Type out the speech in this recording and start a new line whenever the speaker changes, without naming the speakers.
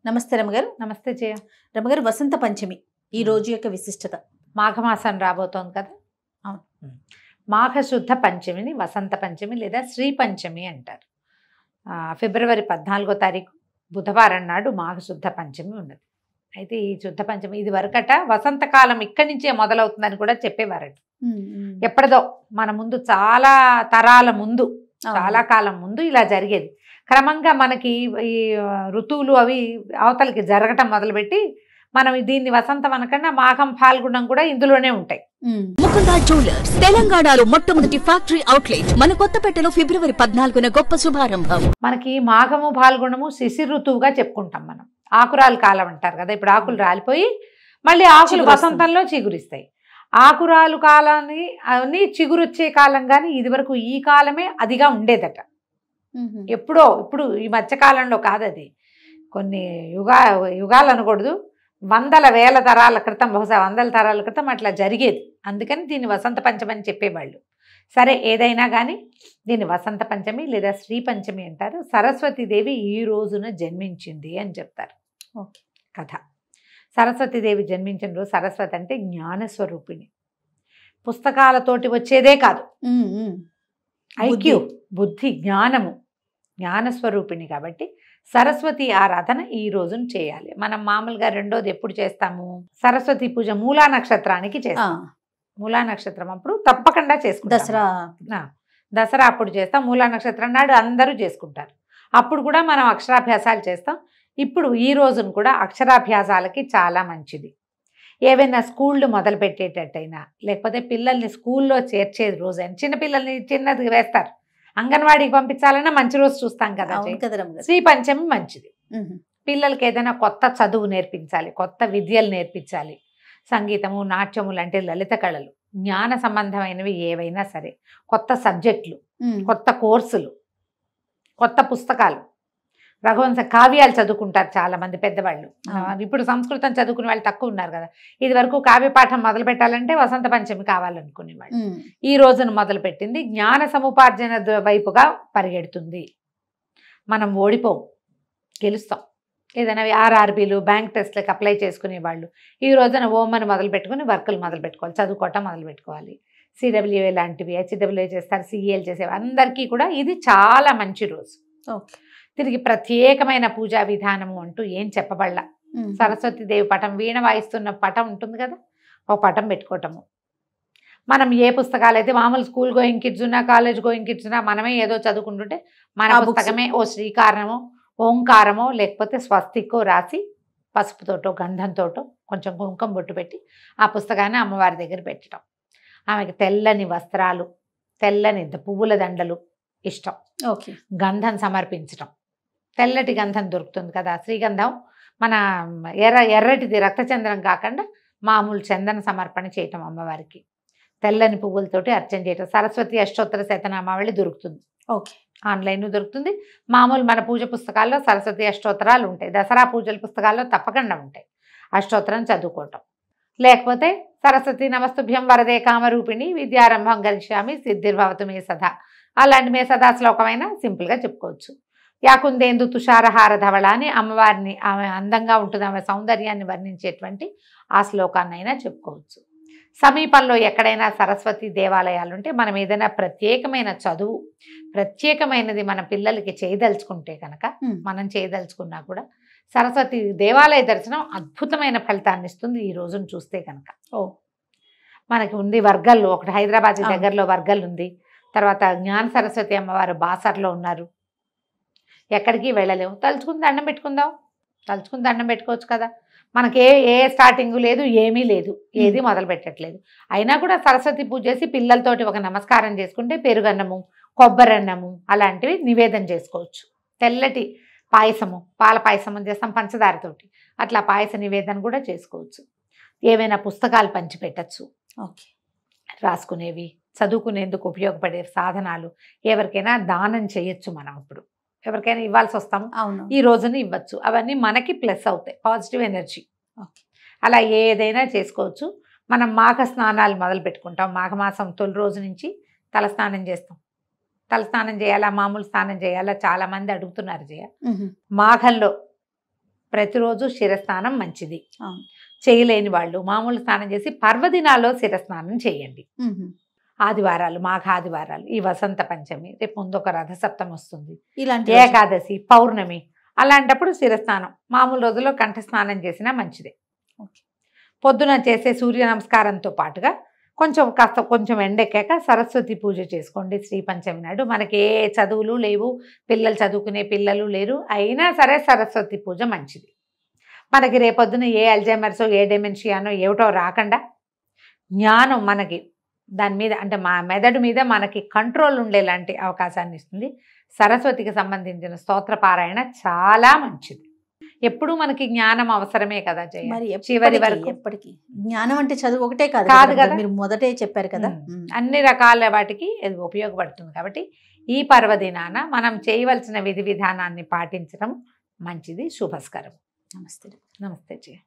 నమస్తే రమగారు.
నమస్తే జయ.
రమగారు, వసంత పంచమి ఈ రోజు యొక్క విశిష్టత.
మాఘమాసం రాబోతోంది కదా.
అవును.
మాఘ శుద్ధ పంచమిని వసంత పంచమి లేదా శ్రీ పంచమి అంటారు. ఫిబ్రవరి 14వ తారీఖు బుధవారం నాడు మాఘ శుద్ధ పంచమి ఉన్నది. అయితే ఈ శుద్ధ పంచమి ఇది వరకట వసంతకాలం ఇక్కడి నుంచే మొదలవుతుందని కూడా చెప్పేవారట. ఎప్పటిదో మన ముందు చాలా తరాల ముందు, చాలా కాలం ముందు ఇలా జరిగేది. క్రమంగా మనకి ఈ ఋతువులు అవి అవతలకి జరగటం మొదలుపెట్టి మనం దీన్ని వసంతం అనకుండా మాఘం ఫాల్గుణం కూడా ఇందులోనే ఉంటాయి.
ముకుందా జ్యువెలర్స్ తెలంగాణలో మొట్టమొదటి ఫ్యాక్టరీ అవుట్లెట్ మన కొత్తపేటలో ఫిబ్రవరి 14న గొప్ప శుభారంభం.
మనకి మాఘము ఫాల్గుణము శిశిర ఋతువుగా చెప్పుకుంటాం మనం. ఆకురాలు కాలం అంటారు కదా. ఇప్పుడు ఆకులు రాలిపోయి మళ్ళీ ఆకులు వసంతంలో చిగురిస్తాయి. ఆకురాలు కాలాన్ని అవన్నీ చిగురొచ్చే కాలం. కానీ ఇది వరకు ఈ కాలమే అదిగా ఉండేదట. ఎప్పుడో ఇప్పుడు ఈ మధ్యకాలంలో కాదు, అది కొన్ని యుగాలు అనకూడదు, వందల వేల తరాల క్రితం, బహుశా వందల తరాల క్రితం అట్లా జరిగేది. అందుకని దీన్ని వసంత పంచమి అని చెప్పేవాళ్ళు. సరే, ఏదైనా కానీ దీన్ని వసంత పంచమి లేదా శ్రీ పంచమి అంటారు. సరస్వతీదేవి ఈ రోజున జన్మించింది అని చెప్తారు కథ. సరస్వతీదేవి జన్మించిన రోజు. సరస్వతి అంటే జ్ఞానస్వరూపిణి. పుస్తకాలతోటి వచ్చేదే కాదు, ఐక్యూ, బుద్ధి, జ్ఞానము, జ్ఞానస్వరూపిణి. కాబట్టి సరస్వతి ఆరాధన ఈ రోజున చేయాలి. మనం మామూలుగా రెండోది ఎప్పుడు చేస్తాము? సరస్వతి పూజ మూలా నక్షత్రానికి చేస్తాం. మూలా నక్షత్రం అప్పుడు తప్పకుండా చేసుకుంటాం. దసరా అప్పుడు చేస్తాం. మూలా నక్షత్రం నాడు అందరూ చేసుకుంటారు. అప్పుడు కూడా మనం అక్షరాభ్యాసాలు చేస్తాం. ఇప్పుడు ఈ రోజున కూడా అక్షరాభ్యాసాలకి చాలా మంచిది. ఏవైనా స్కూళ్ళు మొదలు పెట్టేటట్టయినా, లేకపోతే పిల్లల్ని స్కూల్లో చేర్చేది రోజైనా, చిన్నపిల్లల్ని చిన్నది వేస్తారు, అంగన్వాడీకి పంపించాలన్నా మంచి రోజు చూస్తాం కదా. శ్రీ పంచమి మంచిది. పిల్లలకి ఏదైనా కొత్త చదువు నేర్పించాలి, కొత్త విద్యలు నేర్పించాలి, సంగీతము, నాట్యము లాంటి లలిత కళలు, జ్ఞాన సంబంధమైనవి ఏవైనా సరే, కొత్త సబ్జెక్టులు, కొత్త కోర్సులు, కొత్త పుస్తకాలు, రఘువంశ కావ్యాలు చదువుకుంటారు చాలా మంది పెద్దవాళ్ళు. ఇప్పుడు సంస్కృతం చదువుకునే వాళ్ళు తక్కువ ఉన్నారు కదా. ఇది వరకు కావ్య పాఠం మొదలు పెట్టాలంటే వసంత పంచమి కావాలనుకునేవాళ్ళు. ఈ రోజున మొదలుపెట్టింది జ్ఞాన సముపార్జన వైపుగా పరిగెడుతుంది. మనం ఓడిపోం, గెలుస్తాం. ఏదైనా ఆర్ఆర్బీలు, బ్యాంక్ టెస్ట్లకు అప్లై చేసుకునే వాళ్ళు ఈ రోజున ఓమని మొదలు పెట్టుకుని వర్కులు మొదలు పెట్టుకోవాలి, చదువుకోవటం మొదలు పెట్టుకోవాలి. సిడబ్ల్యూఏ లాంటివి, హెచ్డబ్ల్యూఏ చేస్తారు, సిఈఎల్ చేసేవి, అందరికీ కూడా ఇది చాలా మంచి రోజు. తిరిగి ప్రత్యేకమైన పూజా విధానము అంటూ ఏం చెప్పబడలా. సరస్వతీదేవి పటం, వీణ వాయిస్తున్న పటం ఉంటుంది కదా, ఒక పటం పెట్టుకోవటము. మనం ఏ పుస్తకాలు అయితే మామూలు స్కూల్ గోయింగ్ కిడ్స్ ఉన్నా, కాలేజ్ గోయింగ్ కిడ్స్ ఉన్నా, మనమే ఏదో చదువుకుంటుంటే మన పుస్తకమే ఓ శ్రీకారమో, ఓంకారమో, లేకపోతే స్వస్తికో రాసి పసుపుతోటో గంధంతోటో కొంచెం కుంకుమ బొట్టు పెట్టి ఆ పుస్తకాన్ని అమ్మవారి దగ్గర పెట్టడం. ఆమెకి తెల్లని వస్త్రాలు, తెల్లని పువ్వుల దండలు ఇష్టం. గంధం సమర్పించటం. తెల్లటి గంధం దొరుకుతుంది కదా, శ్రీగంధం. మన ఎర్రటిది రక్తచంద్రం కాకుండా మామూలు చందన సమర్పణ చేయటం అమ్మవారికి. తెల్లని పువ్వులతోటి అర్చన చేయటం. సరస్వతి అష్టోత్తర శతనామావళి దొరుకుతుంది, ఆన్లైన్ దొరుకుతుంది. మామూలు మన పూజ పుస్తకాల్లో సరస్వతి అష్టోత్తరాలు ఉంటాయి. దసరా పూజల పుస్తకాల్లో తప్పకుండా ఉంటాయి. అష్టోత్తరం చదువుకోవటం. లేకపోతే సరస్వతి నమస్తుభ్యం వరదే కామరూపిణి విద్యారంభం గరిష్యామి సిద్ధిర్భవతు మే సదా, అలాంటి మే సదా శ్లోకమైన సింపుల్గా చెప్పుకోవచ్చు. యాకుందేందు తుషారహార ధవళ అని అమ్మవారిని, ఆమె అందంగా ఉంటుంది, ఆమె సౌందర్యాన్ని వర్ణించేటువంటి ఆ శ్లోకాన్నైనా చెప్పుకోవచ్చు. సమీపంలో ఎక్కడైనా సరస్వతి దేవాలయాలు ఉంటే మనం ఏదైనా ప్రత్యేకమైన చదువు, ప్రత్యేకమైనది మన పిల్లలకి చేయదలుచుకుంటే కనుక, మనం చేయదలుచుకున్నా కూడా సరస్వతి దేవాలయ దర్శనం అద్భుతమైన ఫలితాన్ని ఇస్తుంది ఈ రోజును చూస్తే కనుక. మనకి ఉంది వర్గల్, ఒకటి హైదరాబాద్ దగ్గరలో వర్గల్ ఉంది. తర్వాత జ్ఞాన సరస్వతి అమ్మవారు బాసర్లో ఉన్నారు. ఎక్కడికి వెళ్ళలేము, తలుచుకుని దండం పెట్టుకుందాం, తలుచుకుని దండం పెట్టుకోవచ్చు కదా. మనకి ఏ స్టార్టింగ్ లేదు, ఏమీ లేదు, ఏది మొదలు పెట్టట్లేదు. అయినా కూడా సరస్వతి పూజ చేసి పిల్లలతోటి ఒక నమస్కారం చేసుకుంటే పెరుగన్నము, కొబ్బరన్నము అలాంటివి నివేదన చేసుకోవచ్చు. తెల్లటి పాయసము, పాల పాయసము చేస్తాం పంచదారతోటి, అట్లా పాయస నివేదన కూడా చేసుకోవచ్చు. ఏవైనా పుస్తకాలు పంచిపెట్టచ్చు, రాసుకునేవి, చదువుకునేందుకు ఉపయోగపడే సాధనాలు ఎవరికైనా దానం చేయొచ్చు. మనం ఇప్పుడు ఎవరికైనా ఇవ్వాల్సి వస్తాము, ఈ రోజున ఇవ్వచ్చు. అవన్నీ మనకి ప్లస్ అవుతాయి, పాజిటివ్ ఎనర్జీ. అలా ఏదైనా చేసుకోవచ్చు. మనం మాఘ స్నానాలు మొదలు పెట్టుకుంటాం. మాఘమాసం తొలి రోజు నుంచి తలస్నానం చేస్తాం. తలస్నానం చేయాలా, మామూలు స్నానం చేయాలా, చాలామంది అడుగుతున్నారు జయ. మాఘంలో ప్రతిరోజు శిరస్నానం మంచిది.
అవును.
చేయలేని వాళ్ళు మామూలు స్నానం చేసి పర్వదినాల్లో శిరస్నానం చేయండి. ఆదివారాలు, మాఘాదివారాలు, ఈ వసంత పంచమి, రేపు ముందు ఒక రథసప్తమి వస్తుంది,
ఇలాంటి
ఏకాదశి, పౌర్ణమి, అలాంటప్పుడు శిరస్నానం. మామూలు రోజుల్లో కంఠ స్నానం చేసినా మంచిదే.
ఓకే.
పొద్దున చేసే సూర్య నమస్కారంతో పాటుగా కొంచెం ఎండెక్కాక సరస్వతి పూజ చేసుకోండి. శ్రీ పంచమి నాడు మనకి ఏ చదువులు లేవు, పిల్లలు చదువుకునే పిల్లలు లేరు, అయినా సరే సరస్వతి పూజ మంచిది. మనకి రేపొద్దున ఏ అల్జైమర్సో ఏ డెమెన్షియానో ఏమిటో రాకుండా జ్ఞానం మనకి దాని మీద అంటే మా మెదడు మీద మనకి కంట్రోల్ ఉండేలాంటి అవకాశాన్ని ఇస్తుంది. సరస్వతికి సంబంధించిన స్తోత్ర పారాయణ చాలా మంచిది. ఎప్పుడు మనకి జ్ఞానం అవసరమే కదా జయ,
మరి
చివరి వరకు.
ఎప్పటికీ జ్ఞానం అంటే చదువు ఒకటే కాదు
కదా,
మీరు మొదటే చెప్పారు కదా.
అన్ని రకాల వాటికి ఇది ఉపయోగపడుతుంది. కాబట్టి ఈ పర్వదినాన మనం చేయవలసిన విధి విధానాన్ని పాటించడం మంచిది, శుభస్కరం.
నమస్తే.
నమస్తే జయ.